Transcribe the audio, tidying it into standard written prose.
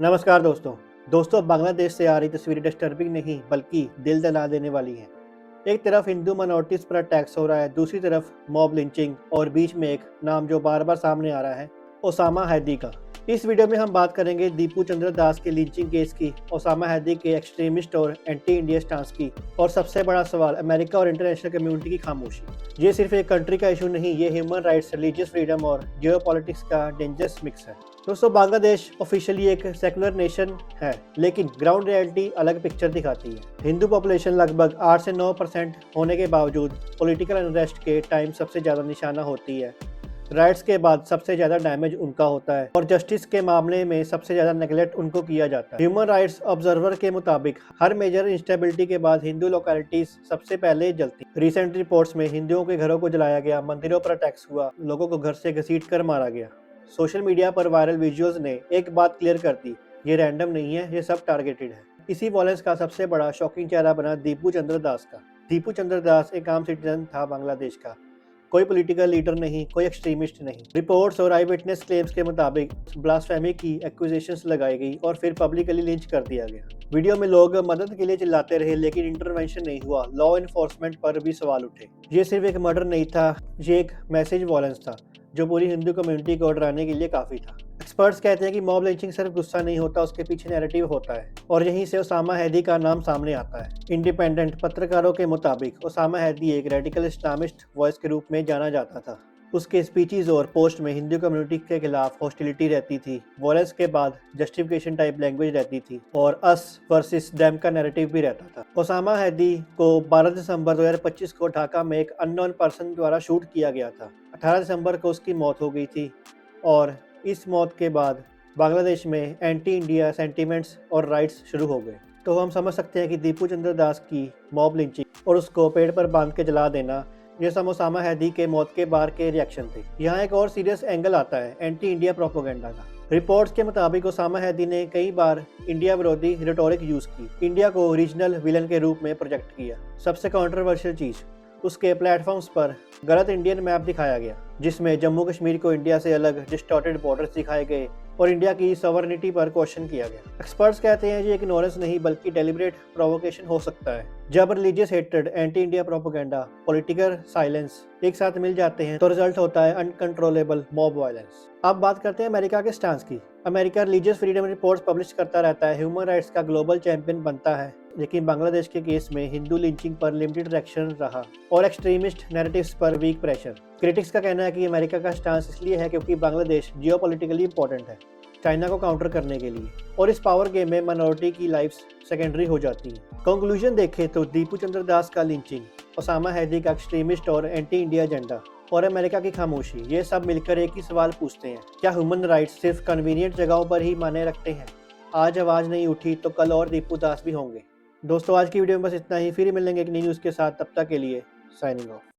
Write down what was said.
नमस्कार दोस्तों बांग्लादेश से आ रही तस्वीरें डिस्टर्बिंग नहीं बल्कि दिल दहला देने वाली हैं। एक तरफ हिंदू माइनॉरिटीज पर अटैक्स हो रहा है, दूसरी तरफ मॉब लिंचिंग और बीच में एक नाम जो बार बार सामने आ रहा है, ओसामा हैदी का। इस वीडियो में हम बात करेंगे दीपू चंद्र दास के लिंचिंग केस की, ओसामा हैदी के एक्सट्रीमिस्ट और एंटी इंडिया स्टांस की, और सबसे बड़ा सवाल अमेरिका और इंटरनेशनल कम्युनिटी की खामोशी। ये सिर्फ एक कंट्री का इशू नहीं, ये ह्यूमन राइट्स, रिलीजियस फ्रीडम और जियोपॉलिटिक्स का डेंजरस मिक्स है। दोस्तों, बांग्लादेश ऑफिशियली एक सेकुलर नेशन है, लेकिन ग्राउंड रियलिटी अलग पिक्चर दिखाती है। हिंदू पॉपुलेशन लगभग 8 से 9% होने के बावजूद पॉलिटिकल अनरेस्ट के टाइम सबसे ज़्यादा निशाना होती है। राइट्स के बाद सबसे ज़्यादा डैमेज उनका होता है और जस्टिस के मामले में सबसे ज़्यादा नेगलेक्ट उनको किया जाता है। ह्यूमन राइट्स ऑब्जर्वर के मुताबिक हर मेजर इंस्टेबिलिटी के बाद हिंदू लोकेलिटीज सबसे पहले जलती। रिसेंट रिपोर्ट्स में हिंदुओं के घरों को जलाया गया, मंदिरों पर अटैक्स हुआ, लोगों को घर से घसीट कर मारा गया। सोशल मीडिया पर वायरल विजुअल्स ने एक बात क्लियर कर दी, ये रैंडम नहीं है, ये सब टारगेटेड है। इसी वॉयलेंस का सबसे बड़ा शॉकिंग चेहरा बना दीपू चंद्र दास का। दीपू चंद्र दास एक आम सिटीजन था बांग्लादेश का, कोई पॉलिटिकल लीडर नहीं, कोई एक्सट्रीमिस्ट नहीं। रिपोर्ट्स और आई विटनेस क्लेम्स के मुताबिक ब्लास्फेमी की एक्यूजेशंस लगाई गई और फिर पब्लिकली लिंच कर दिया गया। वीडियो में लोग मदद के लिए चिल्लाते रहे, लेकिन इंटरवेंशन नहीं हुआ। लॉ इन्फोर्समेंट पर भी सवाल उठे। ये सिर्फ एक मर्डर नहीं था, ये एक मैसेज वॉयलेंस था जो पूरी हिंदू कम्युनिटी को डराने के लिए काफ़ी था। एक्सपर्ट्स कहते हैं कि मॉब लिंचिंग सिर्फ गुस्सा नहीं होता, उसके पीछे नैरेटिव होता है, और यहीं से ओसामा हैदी का नाम सामने आता है। इंडिपेंडेंट पत्रकारों के मुताबिक ओसामा हैदी एक रेडिकल इस्लामिस्ट वॉइस के रूप में जाना जाता था। उसके स्पीचेस और पोस्ट में हिंदू कम्युनिटी के खिलाफ हॉस्टिलिटी रहती थी, वॉयलेंस के बाद जस्टिफिकेशन टाइप लैंग्वेज रहती थी, और अस वर्सेस देम का नैरेटिव भी रहता था। ओसामा हैदी को 12 दिसंबर 2025 को ढाका में एक अननोन पर्सन द्वारा शूट किया गया था। 18 दिसंबर को उसकी मौत हो गई थी, और इस मौत के बाद बांग्लादेश में एंटी इंडिया सेंटीमेंट्स और राइट्स शुरू हो गए। तो हम समझ सकते हैं कि दीपू चंद्र दास की मॉब लिंचिंग और उसको पेड़ पर बांध के जला देना, ये सब ओसामा हैदी के मौत के बाद के रिएक्शन थे। यहाँ एक और सीरियस एंगल आता है एंटी इंडिया प्रोपेगेंडा का। रिपोर्ट्स के मुताबिक ओसामा हैदी ने कई बार इंडिया विरोधी रिटोरिक यूज की, इंडिया को रीजनल विलन के रूप में प्रोजेक्ट किया। सबसे कंट्रोवर्शियल चीज, उसके प्लेटफॉर्म्स पर गलत इंडियन मैप दिखाया गया, जिसमें जम्मू कश्मीर को इंडिया से अलग डिस्टॉर्टेड बॉर्डर्स दिखाए गए और इंडिया की सॉवरेनिटी पर क्वेश्चन किया गया। एक्सपर्ट्स कहते हैं ये इग्नोरेंस नहीं बल्कि डेलिब्रेट प्रोवोकेशन हो सकता है। जब religious hatred, anti India propaganda, political silence एक साथ मिल जाते हैं तो रिजल्ट होता है अनकंट्रोलेबल मॉब वायलेंस। अब बात करते हैं अमेरिका के स्टांस की। America religious freedom reports publish करता रहता है, ह्यूमन राइट्स का ग्लोबल चैंपियन बनता है, लेकिन बांग्लादेश के केस में हिंदू लिंचिंग पर लिमिटेड रिएक्शन रहा और एक्सट्रीमिस्ट नैरेटिव्स पर वीक प्रेशर। क्रिटिक्स का कहना है कि अमेरिका का स्टांस इसलिए है क्योंकि बांग्लादेश जियोपॉलिटिकली इंपॉर्टेंट है चाइना को काउंटर करने के लिए, और इस पावर गेम में माइनॉरिटी की लाइफ्स सेकेंडरी हो जाती हैं। कंक्लूजन देखें तो दीपू चंद्र दास का लिंचिंग, ओसामा हैदी का एक्सट्रीमिस्ट और एंटी इंडिया एजेंडा, और अमेरिका की खामोशी, ये सब मिलकर एक ही सवाल पूछते हैं, क्या ह्यूमन राइट्स सिर्फ कन्वीनियंट जगहों पर ही माने रखते हैं? आज आवाज़ नहीं उठी तो कल और दीपू दास भी होंगे। दोस्तों, आज की वीडियो में बस इतना ही, फिर मिलेंगे एक नई न्यूज़ के साथ। तब तक के लिए साइनिंग ऑफ।